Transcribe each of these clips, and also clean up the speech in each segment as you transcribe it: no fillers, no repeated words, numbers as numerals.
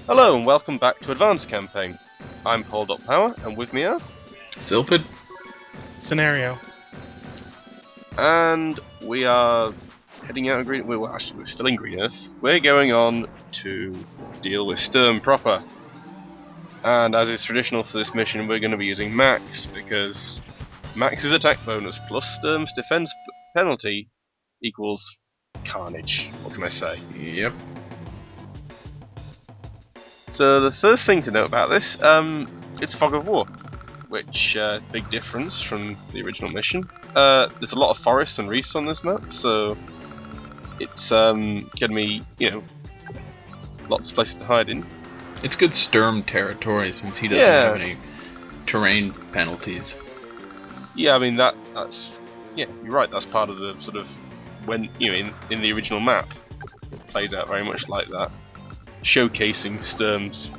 Hello and welcome back to Advanced Campaign. I'm Paul.Power and with me are... Sylphid? Senerio. And we are heading out of Green... Well, actually, we're still in Green Earth. We're going on to deal with Sturm proper. And as is traditional for this mission, we're going to be using Max, because Max's attack bonus plus Sturm's defense penalty equals carnage. What can I say? Yep. So the first thing to note about this, it's Fog of War, which big difference from the original mission. There's a lot of forests and reefs on this map, so it's gonna be, lots of places to hide in. It's good Sturm territory since he doesn't have any terrain penalties. Yeah, I mean that's you're right. That's part of the sort of when in the original map, it plays out very much like that, showcasing Sturm's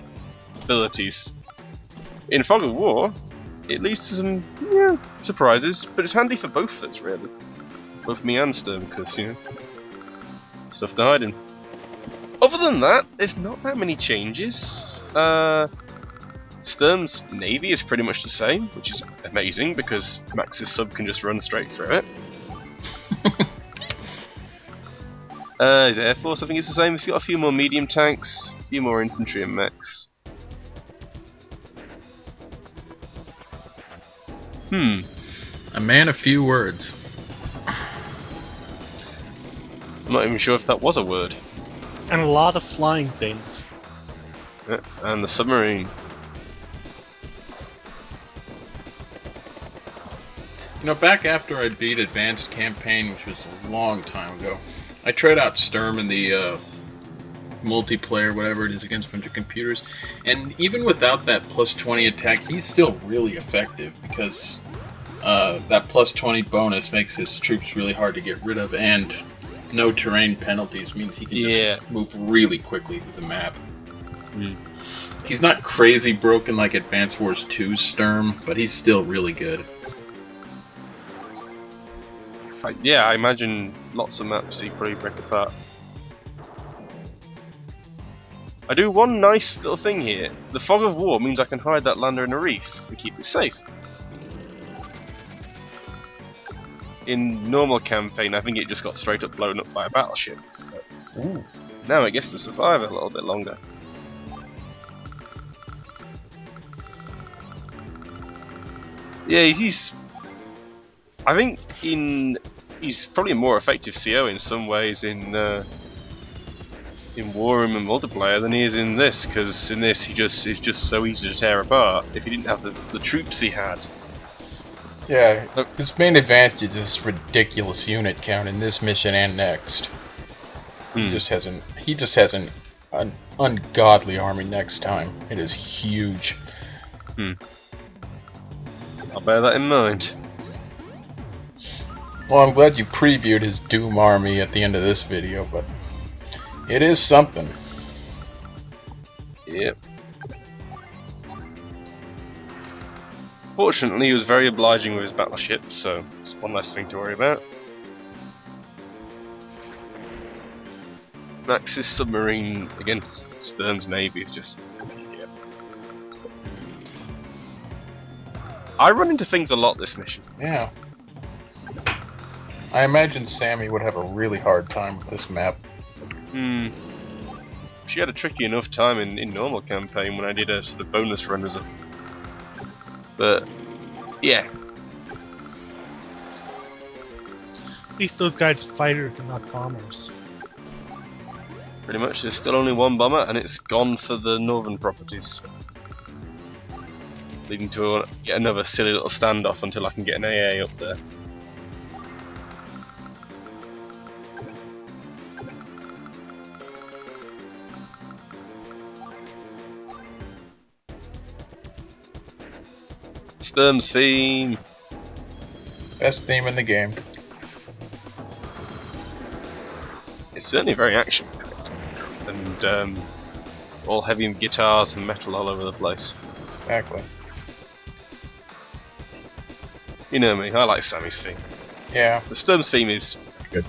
abilities. In Fog of War, it leads to some surprises, but it's handy for both of us really, both me and Sturm, because stuff to hide in. Other than that, there's not that many changes. Sturm's navy is pretty much the same, which is amazing because Max's sub can just run straight through it. His Air Force, I think, is the same. He's got a few more medium tanks, a few more infantry and mechs. A man of few words. I'm not even sure if that was a word. And a lot of flying things. Yeah, and the submarine. Back after I beat Advanced Campaign, which was a long time ago, I tried out Sturm in the multiplayer, whatever it is, against a bunch of computers, and even without that plus 20 attack, he's still really effective because that plus 20 bonus makes his troops really hard to get rid of, and no terrain penalties means he can just move really quickly through the map. He's not crazy broken like Advance Wars 2's Sturm, but he's still really good. I imagine lots of maps he probably break apart. I do one nice little thing here. The Fog of War means I can hide that lander in a reef and keep it safe. In normal campaign, I think it just got straight up blown up by a battleship. But now it gets to survive a little bit longer. Yeah, I think he's probably a more effective CO in some ways in War Room and multiplayer than he is in this, because in this is just so easy to tear apart if he didn't have the troops he had. Yeah, his main advantage is this ridiculous unit count in this mission and next. He just has an ungodly army next time. It is huge. I'll bear that in mind. Well, I'm glad you previewed his Doom army at the end of this video, but it is something. Yep. Fortunately, he was very obliging with his battleship, so it's one less thing to worry about. Max's submarine against Sturm's navy is just... I run into things a lot this mission. Yeah. I imagine Sammy would have a really hard time with this map. She had a tricky enough time in normal campaign when I did a sort of bonus run as a... But, yeah. At least those guys are fighters and not bombers. Pretty much, there's still only one bomber, and it's gone for the northern properties. Leading to yet another silly little standoff until I can get an AA up there. Sturm's theme. Best theme in the game. It's certainly very action-packed, and all heavy guitars and metal all over the place. Exactly. You know me, I like Sammy's theme. Yeah. The Sturm's theme is good.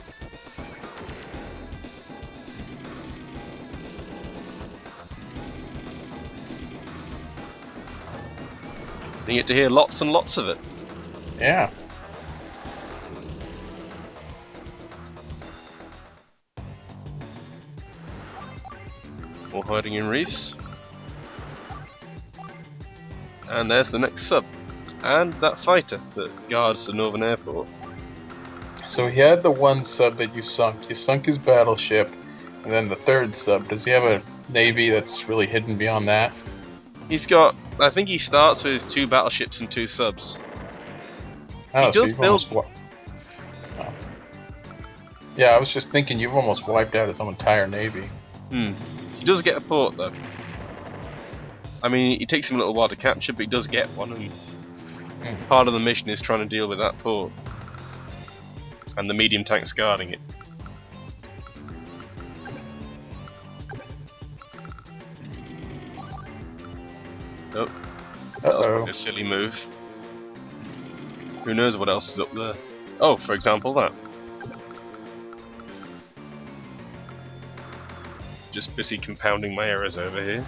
And you get to hear lots and lots of it. Yeah. More hiding in reefs. And there's the next sub. And that fighter that guards the northern airport. So he had the one sub that you sunk. You sunk his battleship, and then the third sub. Does he have a navy that's really hidden beyond that? He's got, I think he starts with 2 battleships and 2 subs. Oh, He so does you've build- almost oh. Yeah, I was just thinking you've almost wiped out his entire navy. He does get a port though. I mean, it takes him a little while to capture, but he does get one, and part of the mission is trying to deal with that port. And the medium tanks guarding it. Oh, that was probably a silly move. Who knows what else is up there? Oh, for example, that. Just busy compounding my errors over here.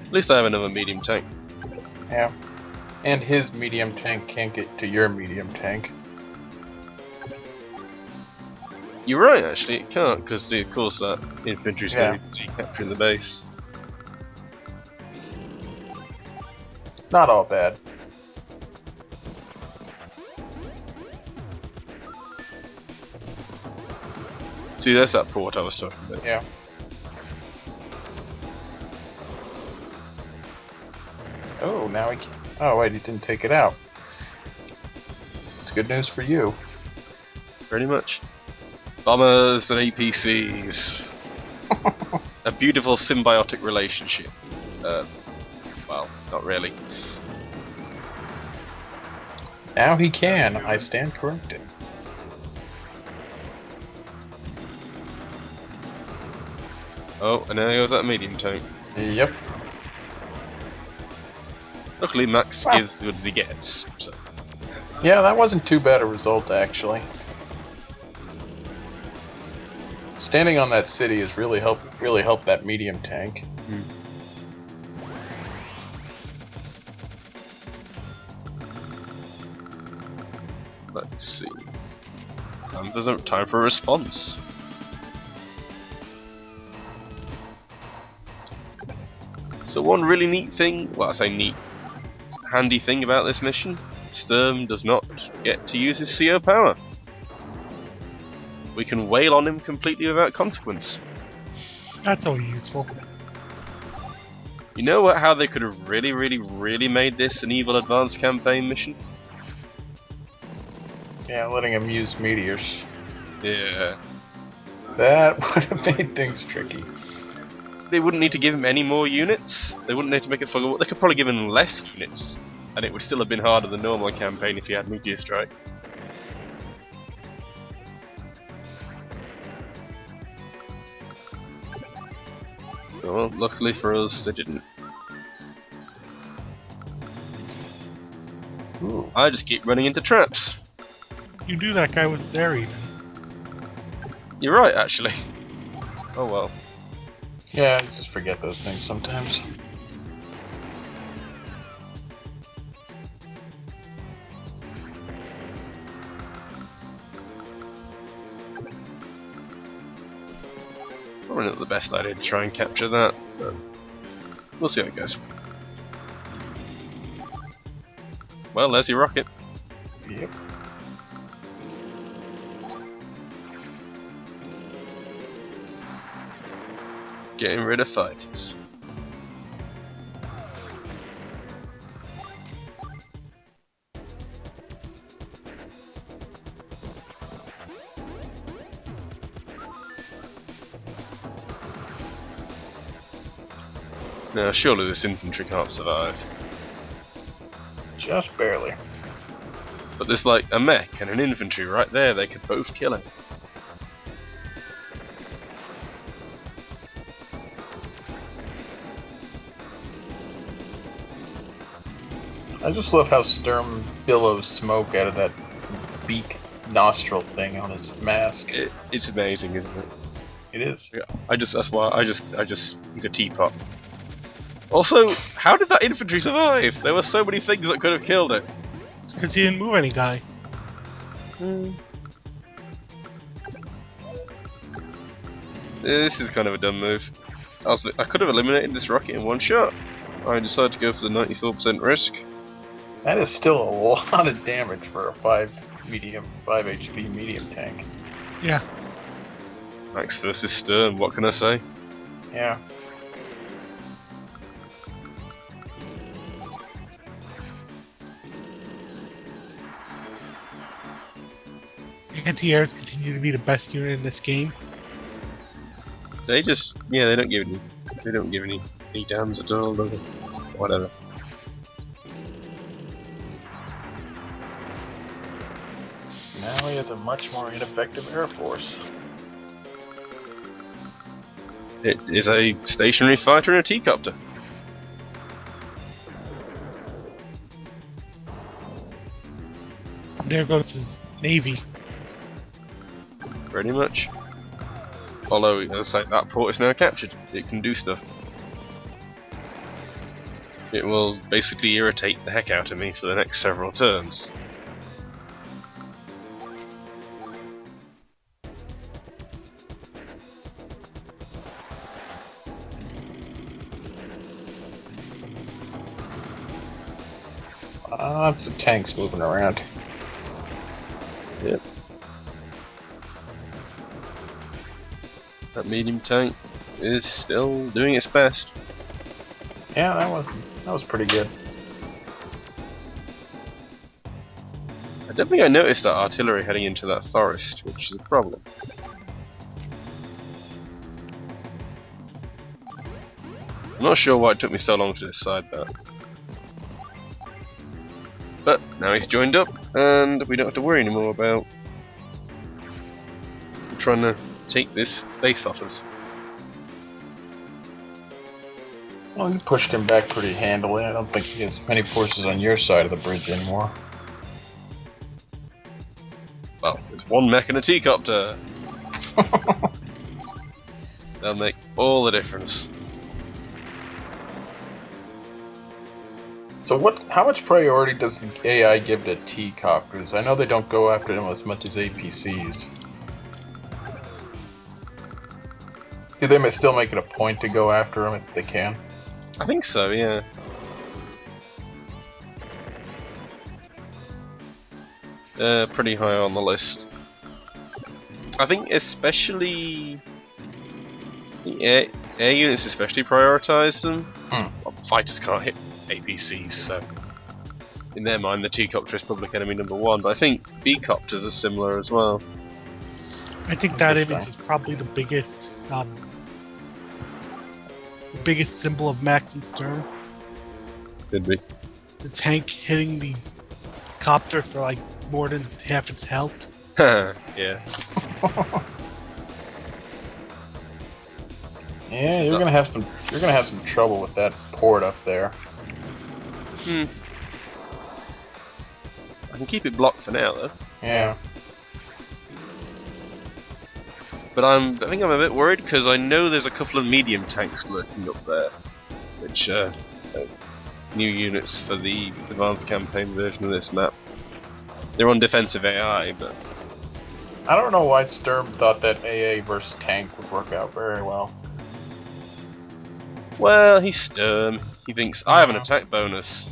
At least I have another medium tank. Yeah. And his medium tank can't get to your medium tank. You're right, actually, it can't, because of course that infantry's Yeah. going to be capturing the base. Not all bad. See, there's that port I was talking about. Yeah. Oh, now he can. Oh, wait, he didn't take it out. It's good news for you. Pretty much. Bombers and APCs. A beautiful symbiotic relationship. Well, not really. Now he can. I stand corrected. Oh, and there goes that medium tank. Yep. Luckily, Max Wow. gives as good as he gets. So. Yeah, that wasn't too bad a result, actually. Standing on that city has really helped that medium tank. Let's see. There's no time for a response. So one really neat thing, well I say neat, handy thing about this mission, Sturm does not get to use his CO power. We can wail on him completely without consequence. That's always useful. You know what? How they could have really made this an evil advanced campaign mission? Yeah, letting him use meteors. Yeah. That would have made things tricky. They wouldn't need to give him any more units. They wouldn't need to make it full. They could probably give him less units, and it would still have been harder than normal campaign if he had Meteor Strike. Well, luckily for us, they didn't. Ooh. I just keep running into traps. You knew that guy was there even. You're right, actually. Oh well. Yeah, I just forget those things sometimes. Probably not the best idea to try and capture that, but we'll see how it goes. Well, there's your rocket. Yep. Getting rid of fighters. Now, surely this infantry can't survive. Just barely. But there's like a mech and an infantry right there, they could both kill him. I just love how Sturm billows smoke out of that beak nostril thing on his mask. It's amazing, isn't it? It is. Yeah. That's why I just, he's a teapot. Also, how did that infantry survive? There were so many things that could have killed it. It's because he didn't move any guy. This is kind of a dumb move. I could have eliminated this rocket in one shot. I decided to go for the 94% risk. That is still a lot of damage for a 5 HP medium tank. Yeah. Max versus Sturm, what can I say? Yeah. Anti-airs continue to be the best unit in this game. They just, yeah, they don't give any dams at all, do they? Whatever. Now he has a much more ineffective air force. It is a stationary fighter and a T-copter. There goes his navy. Pretty much. Although, as I say, that port is now captured. It can do stuff. It will basically irritate the heck out of me for the next several turns. Lots of tanks moving around. Yep. That medium tank is still doing its best. Yeah, that was pretty good. I don't think I noticed that artillery heading into that forest, which is a problem. I'm not sure why it took me so long to decide that. But now he's joined up, and we don't have to worry anymore about trying to take this base off us. Well, you pushed him back pretty handily. I don't think he has many forces on your side of the bridge anymore. Well, there's one mech and a T-copter. That'll make all the difference. So how much priority does the AI give to T-copters? I know they don't go after them as much as APCs. Do they still make it a point to go after them if they can? I think so, yeah. Pretty high on the list. I think especially the air units especially prioritise them. Well, fighters can't hit APCs, so in their mind the T-copter is public enemy #1, but I think B-copters are similar as well. I think that image is probably the biggest symbol of Max and Sturm. Could be. The tank hitting the copter for like more than half its health. Yeah. Yeah, you're gonna have some trouble with that port up there. I can keep it blocked for now though. Yeah. But I think I'm a bit worried because I know there's a couple of medium tanks lurking up there, which are new units for the advanced campaign version of this map. They're on defensive AI, but I don't know why Sturm thought that AA versus tank would work out very well. well, he's Sturm. He thinks I have an attack bonus,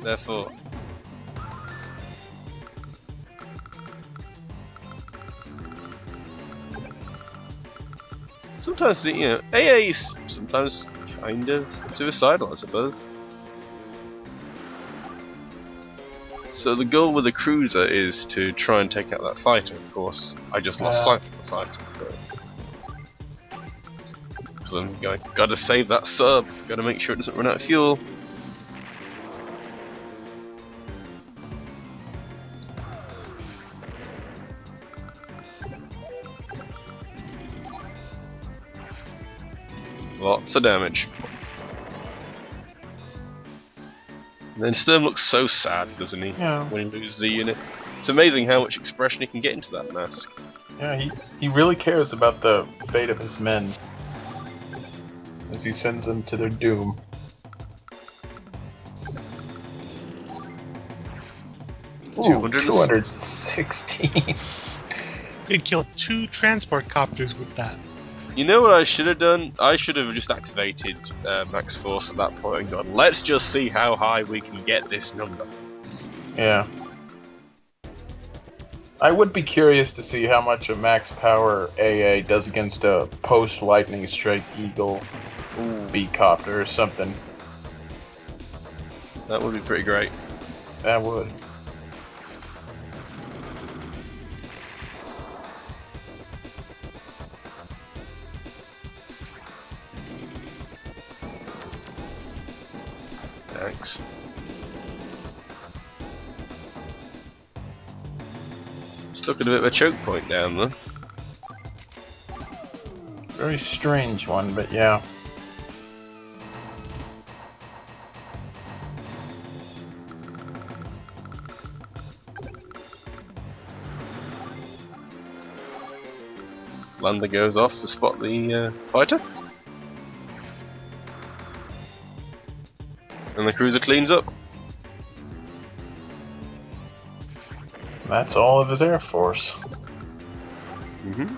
therefore. Sometimes, you know, AA is sometimes kind of suicidal, I suppose. So the goal with the cruiser is to try and take out that fighter. Of course, I just lost sight of the fighter. Because I'm going, gotta save that sub. Gotta make sure it doesn't run out of fuel. Lots of damage. And then Sturm looks so sad, doesn't he? Yeah. When he loses the unit. It's amazing how much expression he can get into that mask. Yeah, he really cares about the fate of his men. as he sends them to their doom. Ooh, 216. Could kill 2 transport copters with that. You know what I should have done? I should have just activated max force at that point and gone, let's just see how high we can get this number. Yeah. I would be curious to see how much a max power AA does against a post-lightning strike Eagle B-copter or something. That would be pretty great. That would. Thanks. Stuck at a bit of a choke point down there. Very strange one, but yeah. Lander goes off to spot the fighter. And the cruiser cleans up. That's all of his Air Force. Mm-hmm.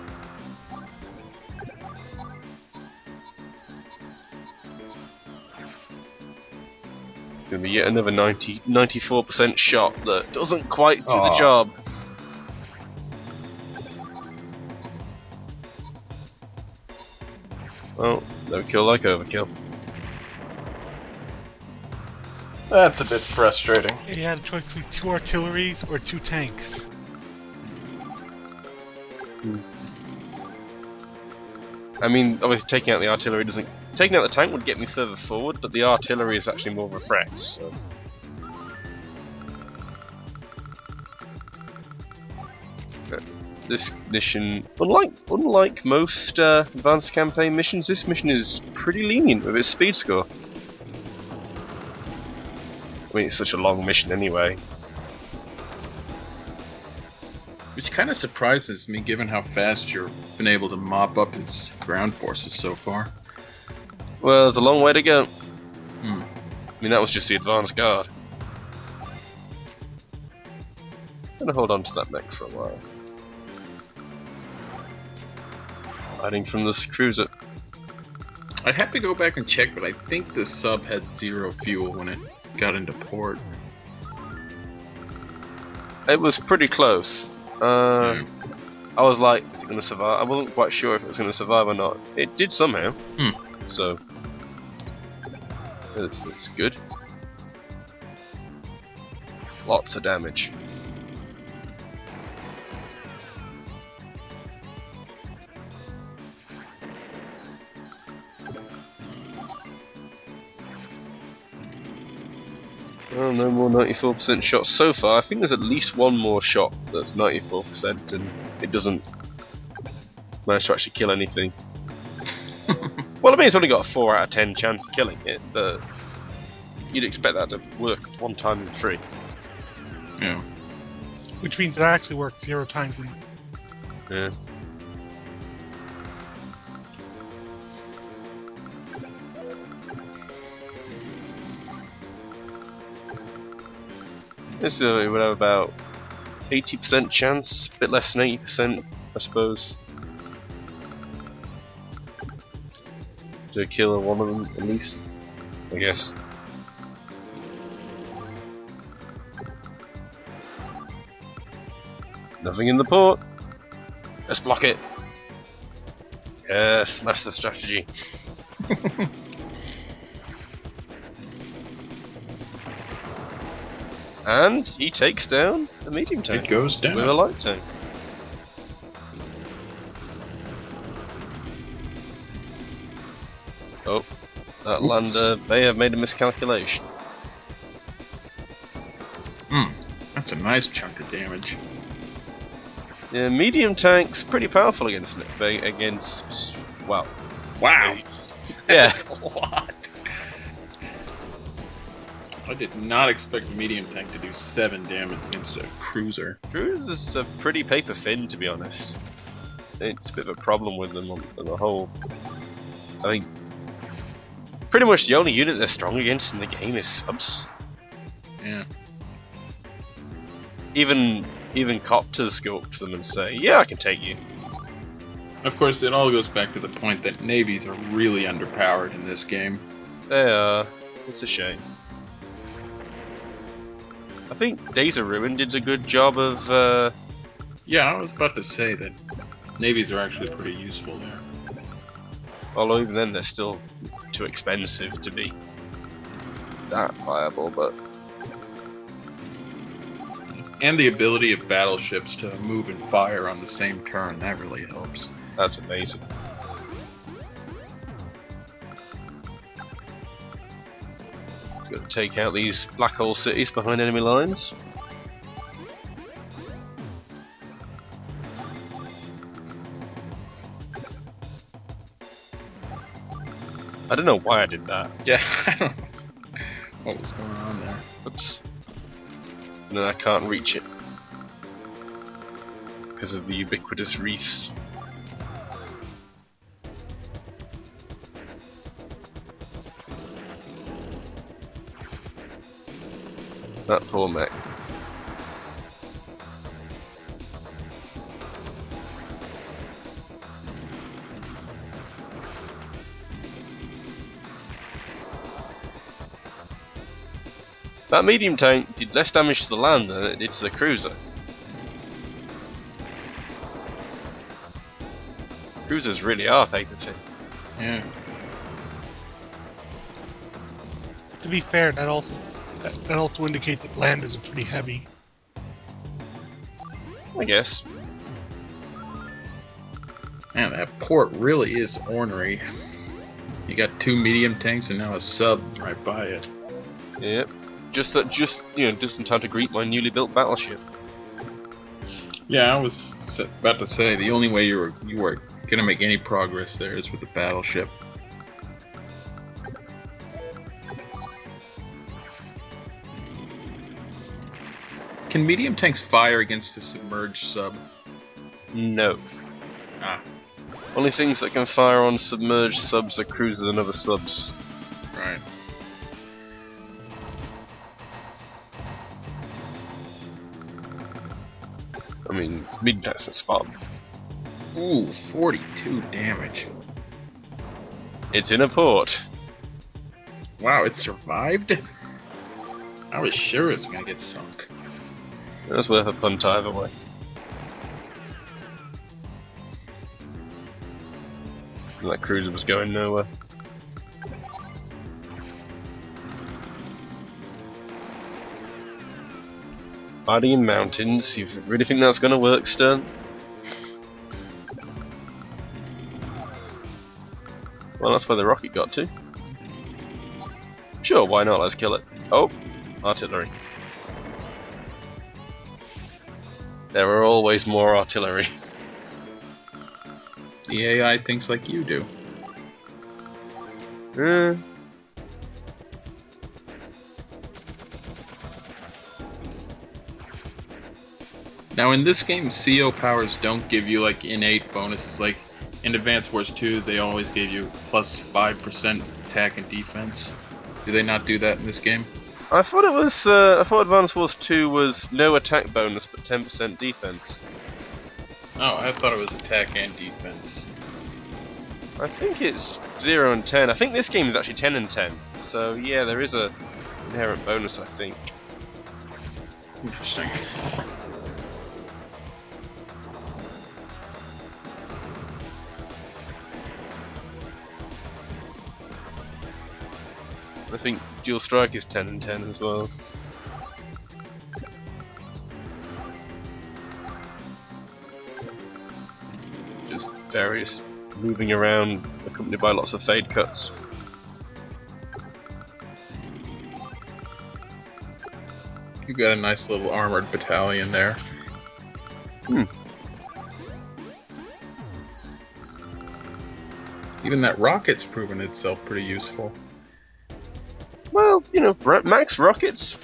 It's going to be yet another 94% shot that doesn't quite do the job. Well, no kill like overkill. That's a bit frustrating. He had a choice between 2 artilleries or 2 tanks. I mean, obviously taking out the artillery doesn't... Taking out the tank would get me further forward, but the artillery is actually more of a threat, so... This mission, unlike most advanced campaign missions, this mission is pretty lenient with its speed score. I mean, it's such a long mission anyway. Which kind of surprises me, given how fast you've been able to mop up his ground forces so far. Well, there's a long way to go. Hmm. I mean, that was just the advance guard. I'm gonna hold on to that mech for a while. Hiding from this cruiser. I'd have to go back and check, but I think the sub had 0 fuel when it got into port. It was pretty close. I was like, is it going to survive? I wasn't quite sure if it was going to survive or not. It did somehow. So, it's good. Lots of damage. Well, no more 94% shots so far. I think there's at least one more shot that's 94% and it doesn't manage to actually kill anything. Well, I mean, it's only got a 4 out of 10 chance of killing it, but you'd expect that to work 1 time in 3. Yeah. Which means it actually worked 0 times in... Yeah. This would have about 80% chance, a bit less than 80%, I suppose, to kill one of them at least, I guess. Nothing in the port. Let's block it. Yes, master strategy. And he takes down a medium tank. It goes down. With a light tank. Oh, that lander may have made a miscalculation. That's a nice chunk of damage. Yeah, medium tank's pretty powerful against well. Wow! Yeah. That's a lot. I did not expect a medium tank to do 7 damage against a cruiser. Cruisers are pretty paper thin, to be honest. It's a bit of a problem with them on the whole. I think Pretty much the only unit they're strong against in the game is subs. Yeah. Even copters go up to them and say, "Yeah, I can take you." Of course, it all goes back to the point that navies are really underpowered in this game. They are. It's a shame. I think Days of Ruin did a good job of. Yeah, I was about to say that navies are actually pretty useful there. Although even then they're still too expensive to be that viable, but. And the ability of battleships to move and fire on the same turn, that really helps. That's amazing. Got to take out these black hole cities behind enemy lines. I don't know why I did that. Yeah, I don't know what was going on there. Oops. And then I can't reach it because of the ubiquitous reefs. That poor mech. That medium tank did less damage to the land than it did to the cruiser. Cruisers really are paper thin. Yeah. To be fair, that also indicates that land is pretty heavy. I guess. Man, that port really is ornery. You got 2 medium tanks and now a sub right by it. Yep. Just in time to greet my newly built battleship. Yeah, I was about to say the only way you were gonna make any progress there is with the battleship. Can medium tanks fire against a submerged sub? No. Ah, Only things that can fire on submerged subs are cruisers and other subs. right. I mean, midnight's a spot. Ooh, 42 damage. It's in a port. Wow, it survived? I was sure it was gonna get sunk. That's worth a punt either way. And that cruiser was going nowhere. Hiding in mountains, you really think that's gonna work, Stern? Well, that's where the rocket got to. Sure, why not? Let's kill it. Oh, artillery. There are always more artillery. The AI thinks like you do. Now in this game, CO powers don't give you like innate bonuses. Like in Advanced Wars 2, they always gave you plus 5% attack and defense. Do they not do that in this game? I thought it was. I thought Advance Wars 2 was no attack bonus but 10% defense. Oh, I thought it was attack and defense. I think it's 0 and 10. I think this game is actually 10 and 10. So yeah, there is a inherent bonus, I think. Interesting. I think Dual Strike is 10 and 10 as well. Just various moving around, accompanied by lots of fade cuts. You've got a nice little armored battalion there. Hmm. Even that rocket's proven itself pretty useful. Well, you know, max rockets.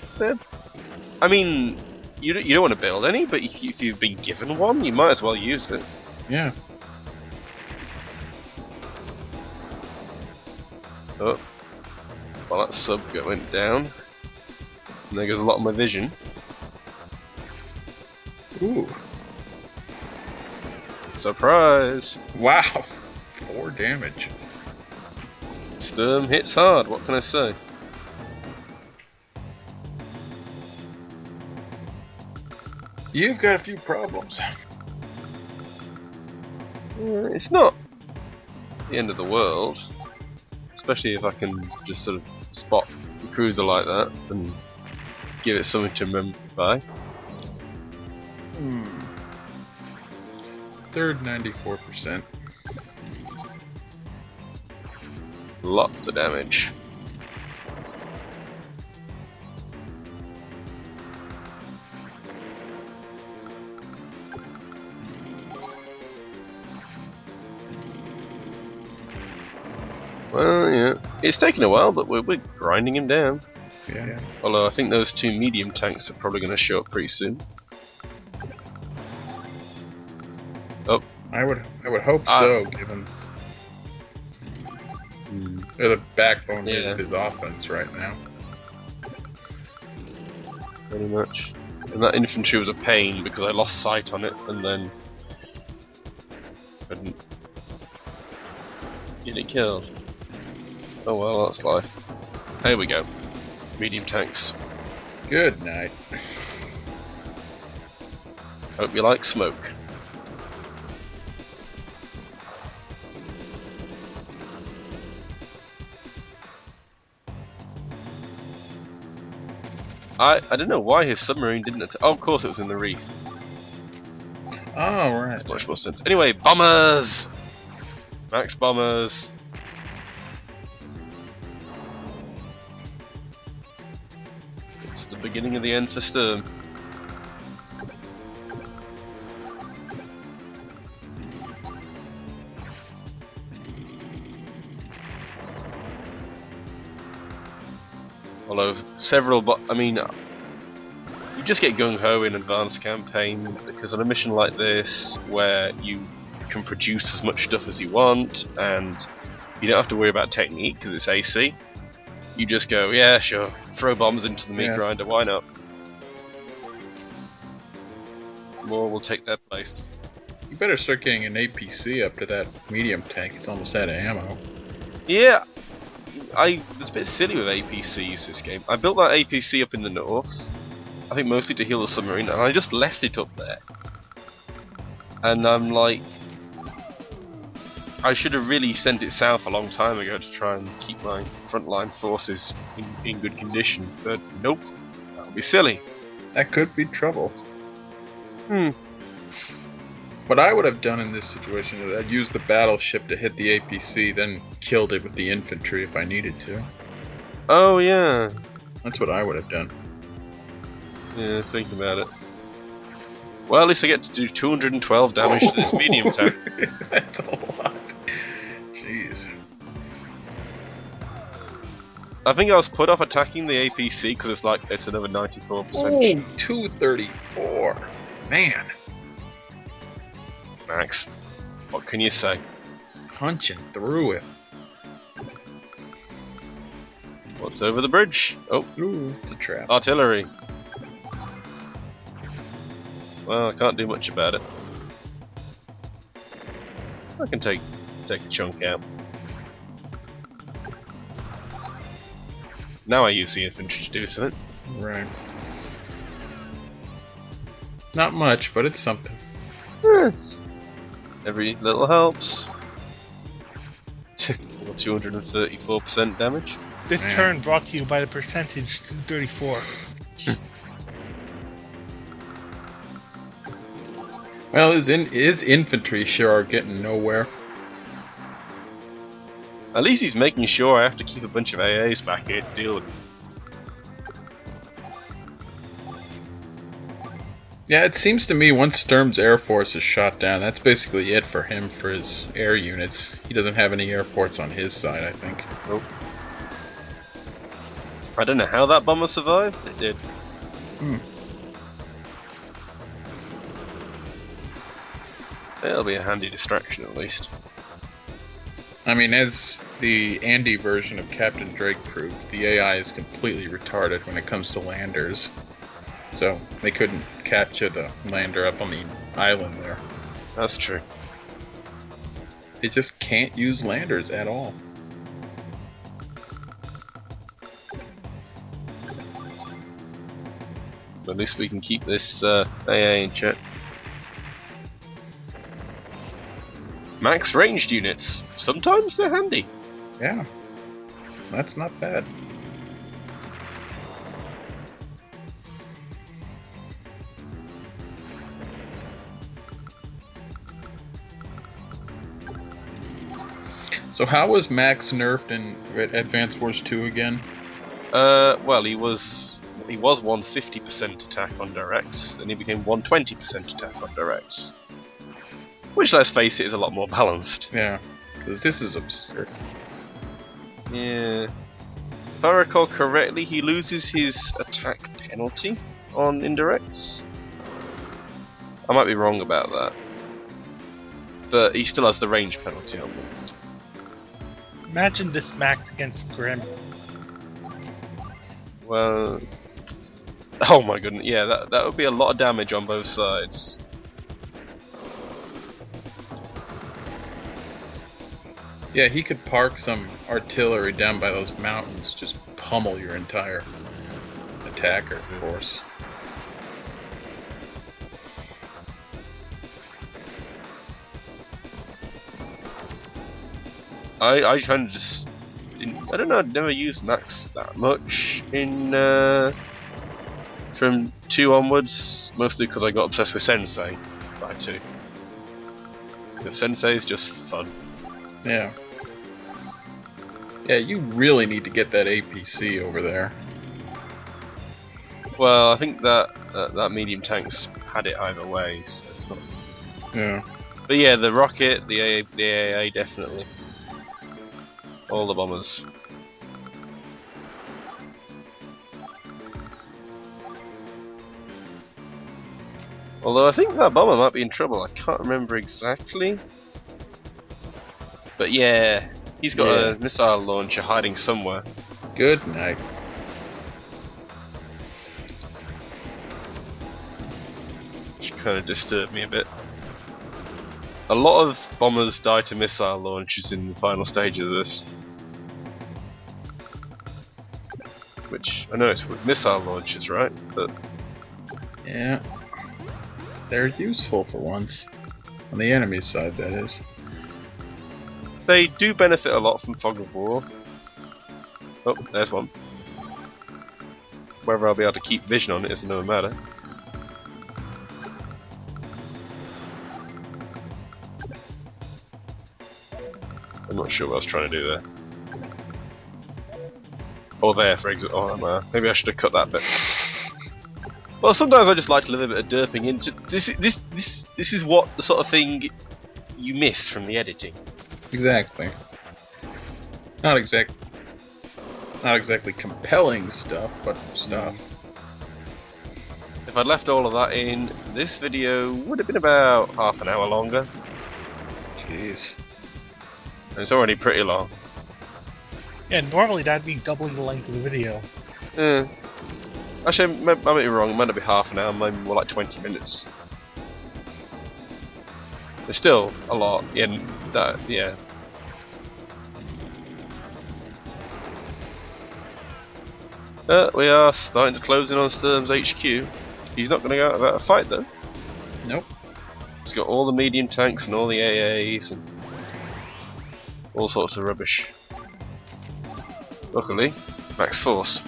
I mean, you don't want to build any, but if you've been given one, you might as well use it. Yeah. Oh, Well, that sub went down. And there goes a lot of my vision. Ooh. Surprise! Wow. 4 damage. Sturm hits hard, what can I say? You've got a few problems. It's not the end of the world. Especially if I can just sort of spot the cruiser like that and give it something to remember by. Third, 94%. Lots of damage. Well, yeah, it's taken a while, but we're grinding him down. Yeah. Although I think those 2 medium tanks are probably going to show up pretty soon. Oh, I would hope so, given they're the backbone of his offense right now. pretty much. And that infantry was a pain because I lost sight on it and then couldn't get it killed. Oh well, that's life. Here we go. Medium tanks. Good night. Hope you like smoke. I don't know why his submarine didn't attack. Oh, of course it was in the reef. Oh, right. Makes much more sense. Anyway, bombers! Max bombers. It's the beginning of the end for Sturm. Although several, I mean, you just get gung-ho in advanced campaign because on a mission like this, where you can produce as much stuff as you want and you don't have to worry about technique because it's AC, you just go, yeah, sure, throw bombs into the meat grinder, why not? More will take their place. You better start getting an APC up to that medium tank. It's almost out of ammo. Yeah. I was a bit silly with APCs this game. I built that APC up in the north, I think mostly to heal the submarine, and I just left it up there. And I'm like, I should have really sent it south a long time ago to try and keep my frontline forces in good condition, but nope, that would be silly. That could be trouble. What I would have done in this situation is I'd use the battleship to hit the APC, then killed it with the infantry if I needed to. Oh yeah. That's what I would have done. Yeah, think about it. Well, at least I get to do 212 damage to this medium tank. That's a lot. Jeez. I think I was put off attacking the APC because it's like, it's another 94%. Ooh, 234. Man. Max, what can you say? Punching through it. What's over the bridge? Oh, Ooh, it's a trap. artillery. Well, I can't do much about it. I can take a chunk out. Now I use the infantry to do something. Right. Not much, but it's something. Yes. Every little helps. 234% damage. This turn brought to you by the percentage 234. Well, his infantry sure are getting nowhere. At least he's making sure I have to keep a bunch of AAs back here to deal with. Yeah, it seems to me once Sturm's Air Force is shot down, that's basically it for him for his air units. He doesn't have any airports on his side, I think. Nope. I don't know how that bomber survived. It did. It'll be a handy distraction at least. I mean, as the Andy version of Captain Drake proved, the AI is completely retarded when it comes to landers. So they couldn't capture the lander up on the island there. That's true. They just can't use landers at all. At least we can keep this AA in check. Max ranged units. Sometimes they're handy. Yeah, that's not bad. So how was Max nerfed in Advance Wars 2 again? Well, he was 150% attack on directs, then he became 120% attack on directs. Which, let's face it, is a lot more balanced. Yeah, because this is absurd. Yeah. If I recall correctly, he loses his attack penalty on indirects. I might be wrong about that. But he still has the range penalty on them. Imagine this Max against Grim. Well... Oh my goodness, yeah, that would be a lot of damage on both sides. Yeah, he could park some artillery down by those mountains, just pummel your entire attacker force. I kind of just didn't, I don't know, I'd never used Max that much in from 2 onwards, mostly because I got obsessed with Sensei by 2. The Sensei is just fun. Yeah. Yeah, you really need to get that APC over there. Well, I think that that medium tank's had it either way, so it's not. Yeah. But yeah, the rocket, the AA definitely. All the bombers. Although I think that bomber might be in trouble, I can't remember exactly. But yeah, he's got a missile launcher hiding somewhere. Good night. Which kind of disturbed me a bit. A lot of bombers die to missile launchers in the final stage of this. Which, I know it's with missile launchers, right? But Yeah. They're useful for once. On the enemy side, that is. they do benefit a lot from Fog of War. Oh, there's one. Whether I'll be able to keep vision on it is another matter. I'm not sure what I was trying to do there. Or there, for example. Oh, maybe I should have cut that bit. Well, sometimes I just like to live a bit of derping into this. This is what the sort of thing you miss from the editing. Exactly. Not exactly compelling stuff, but stuff. If I'd left all of that in, this video would have been about half an hour longer. Jeez. And it's already pretty long. Yeah, normally that'd be doubling the length of the video. Actually, I might be wrong. It might not be half an hour, maybe more like 20 minutes. It's still a lot. Yeah, yeah. We are starting to close in on Sturm's HQ. He's not going to go out without a fight, though. Nope. He's got all the medium tanks and all the AAs and all sorts of rubbish. Luckily, max force.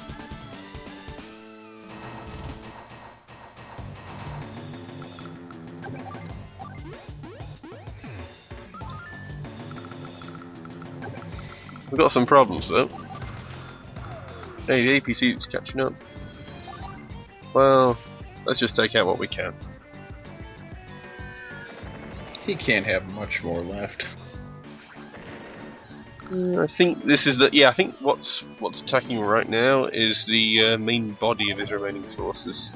We've got some problems though. Hey, the APC is catching up. Well, let's just take out what we can. He can't have much more left. I think this is the I think what's attacking right now is the main body of his remaining forces.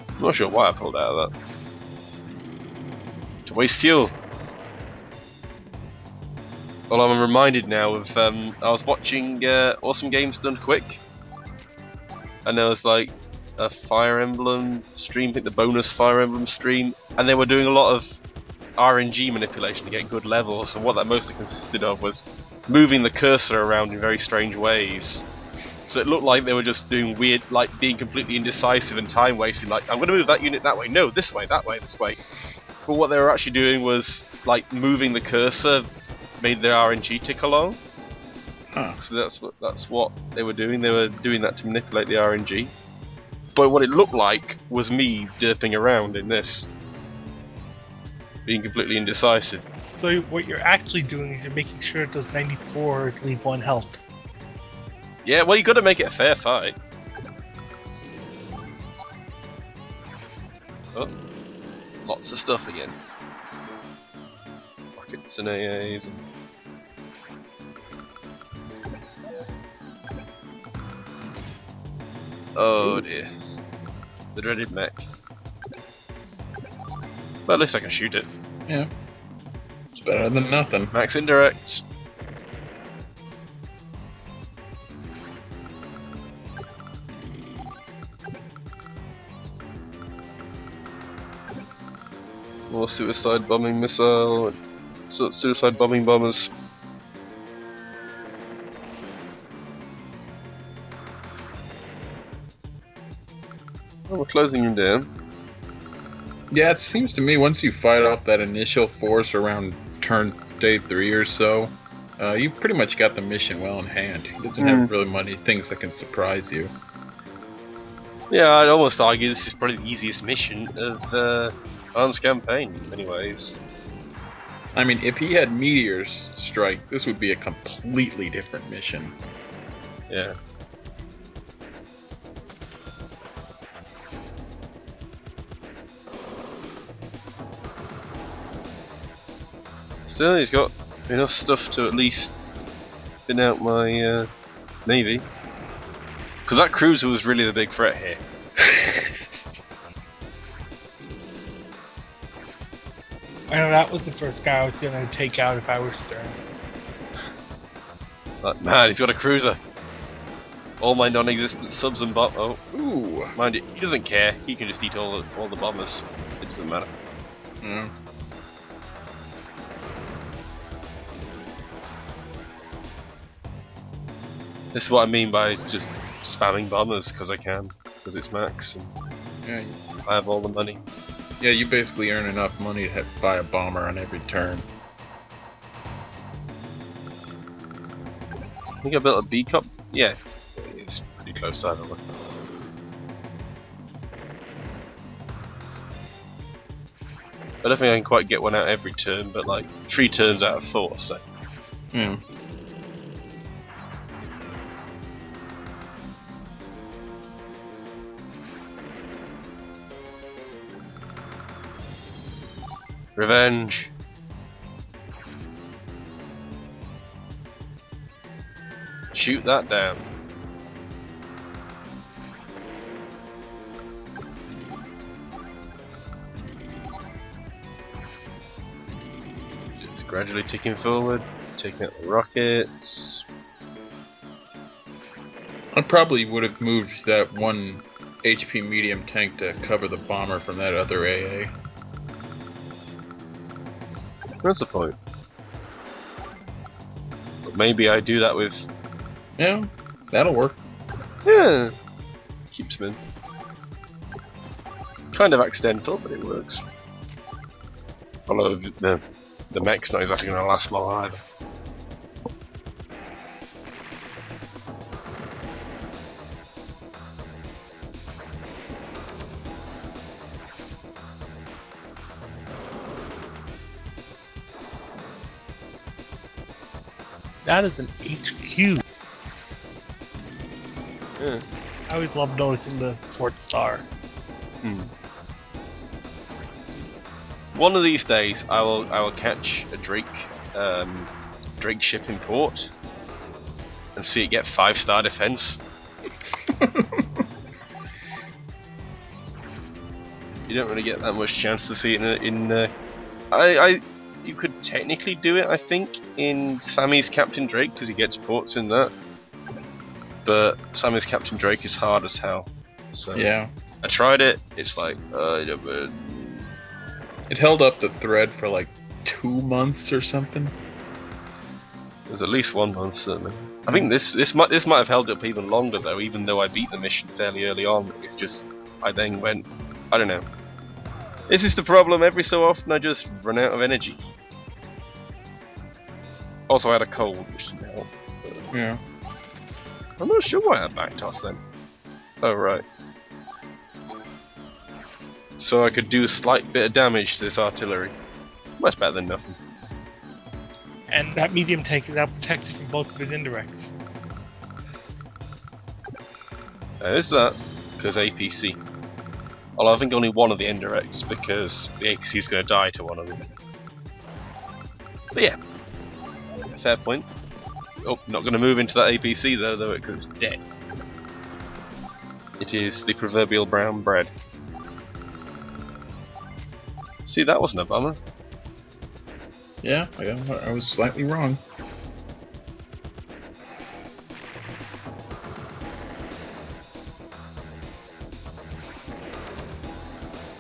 I'm not sure why I pulled out of that. To waste fuel. Well, I'm reminded now of I was watching Awesome Games Done Quick, and there was like a Fire Emblem stream, I think the bonus Fire Emblem stream, and they were doing a lot of RNG manipulation to get good levels, and what that mostly consisted of was moving the cursor around in very strange ways. So it looked like they were just doing weird, like being completely indecisive and time wasting, like, I'm going to move that unit that way, no, this way, that way, this way. But what they were actually doing was, like, moving the cursor made the RNG tick along. Huh. So that's what they were doing. They were doing that to manipulate the RNG. But what it looked like was me derping around in this, being completely indecisive. So what you're actually doing is you're making sure those 94s leave 1 health. Yeah, well, you got to make it a fair fight. Oh, lots of stuff again. Rockets and AAs. Oh dear. The dreaded mech. Well, at least I can shoot it. Yeah. It's better than nothing. Max indirects. More suicide bombing missile. Suicide bombing bombers. Oh, we're closing him down. Yeah, it seems to me once you fight off that initial force around turn day 3 or so, you pretty much got the mission well in hand. It doesn't have really many things that can surprise you. Yeah, I'd almost argue this is probably the easiest mission of Arms campaign in many ways. I mean, if he had meteors strike, this would be a completely different mission. Yeah. Still, he's got enough stuff to at least thin out my navy. Because that cruiser was really the big threat here. I know that was the first guy I was gonna take out if I were Stern. Like, man, he's got a cruiser. All my non-existent subs and oh, ooh, mind it, he doesn't care. He can just eat all the bombers. It doesn't matter. Yeah. This is what I mean by just spamming bombers because I can, because it's max and Yeah. I have all the money. Yeah, you basically earn enough money to buy a bomber on every turn. I think I built a B cup. Yeah, it's pretty close to that. I don't think I can quite get one out every turn, but like 3 turns out of 4, so. Yeah. Revenge. Shoot that down. Just gradually ticking forward, taking out the rockets. I probably would have moved that 1 HP medium tank to cover the bomber from that other AA. That's the point. But maybe I do that with. Yeah, that'll work. Yeah, keeps me in. Kind of accidental, but it works. Although the mech's not exactly going to last long either. That is an HQ. Yeah. I always love noticing the Sword Star. One of these days, I will catch a Drake ship in port and see it get 5-star defense. You don't really get that much chance to see it in you could technically do it, I think, in Sammy's Captain Drake, because he gets ports in that. But Sammy's Captain Drake is hard as hell. So Yeah. I tried it, it's like, It held up the thread for like 2 months or something. it was at least 1 month, certainly. I think this might have held up even longer, though, even though I beat the mission fairly early on. It's just, I then went, I don't know. This is the problem, every so often I just run out of energy. Also I had a cold, which didn't help. Yeah. I'm not sure why I backed off then. Oh right. So I could do a slight bit of damage to this artillery. Much better than nothing. And that medium tank is now protected from both of his indirects. There's that, because APC. Although I think only one of the indirects, because the APC is going to die to one of them. But yeah, fair point. Oh, not going to move into that APC though it goes dead. It is the proverbial brown bread. See, that wasn't a bummer. Yeah, I was slightly wrong.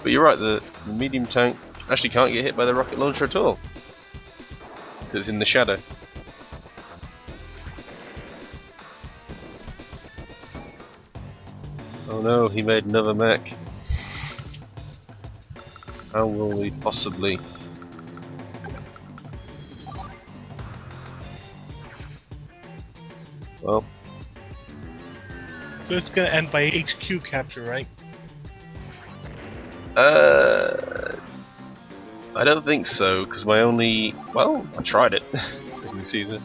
But you're right, the medium tank actually can't get hit by the rocket launcher at all. Because it's in the shadow. Oh no, he made another mech. How will we possibly... Well... So it's going to end by HQ capture, right? I don't think so, because my only... Well, I tried it. You can see that.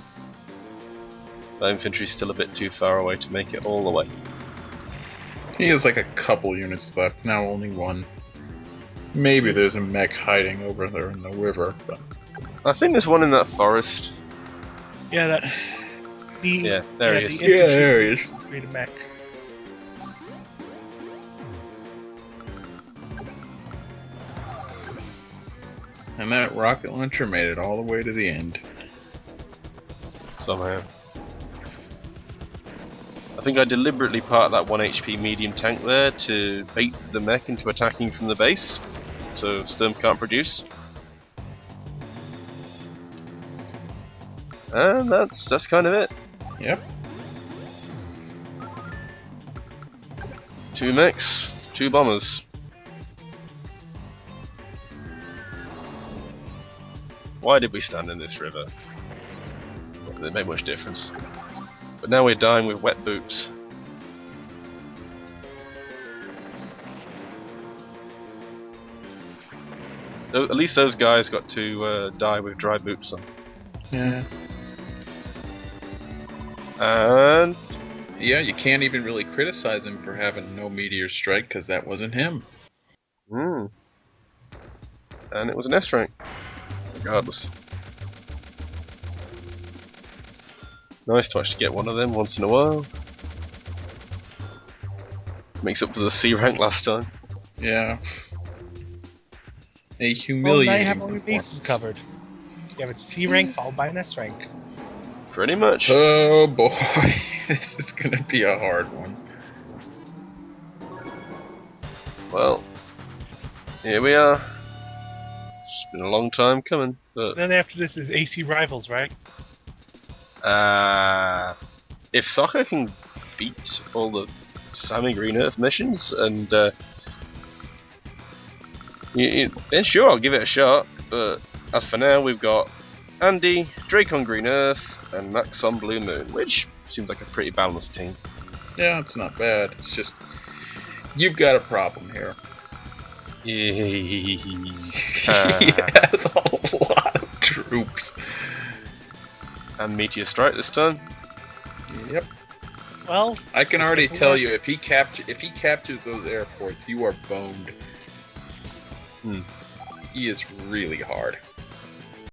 My infantry's still a bit too far away to make it all the way. He has like a couple units left, now only one. Maybe there's a mech hiding over there in the river, but... I think there's one in that forest. Yeah, that... Yeah, there he is. The infantry there he is. made a mech. And that rocket launcher made it all the way to the end. Somehow. I think I deliberately parked that 1 HP medium tank there to bait the mech into attacking from the base, so Sturm can't produce. And that's kind of it. Yep. 2 mechs, 2 bombers. Why did we stand in this river? Well, it didn't make much difference. But now we're dying with wet boots. At least those guys got to die with dry boots on. Yeah. And Yeah, you can't even really criticize him for having no meteor strike, because that wasn't him. and it was an S rank. Regardless. Nice to actually get one of them once in a while. Makes up for the C rank last time. Yeah. A Well, humiliating now you have all your performance. bases covered. You have a C rank followed by an S rank. Pretty much. Oh boy, this is gonna be a hard one. Well, here we are. It's been a long time coming, but Then after this is AC Rivals, right? if soccer can beat all the Sammy Green Earth missions, and then sure, I'll give it a shot. But as for now, we've got Andy, Drake on Green Earth, and Max on Blue Moon, which seems like a pretty balanced team. Yeah, it's not bad. It's just you've got a problem here. He has a lot of troops. And Meteor Strike this time. Yep. Well, I can let's already get to tell work. you if he captures those airports, you are boned. Hmm. He is really hard.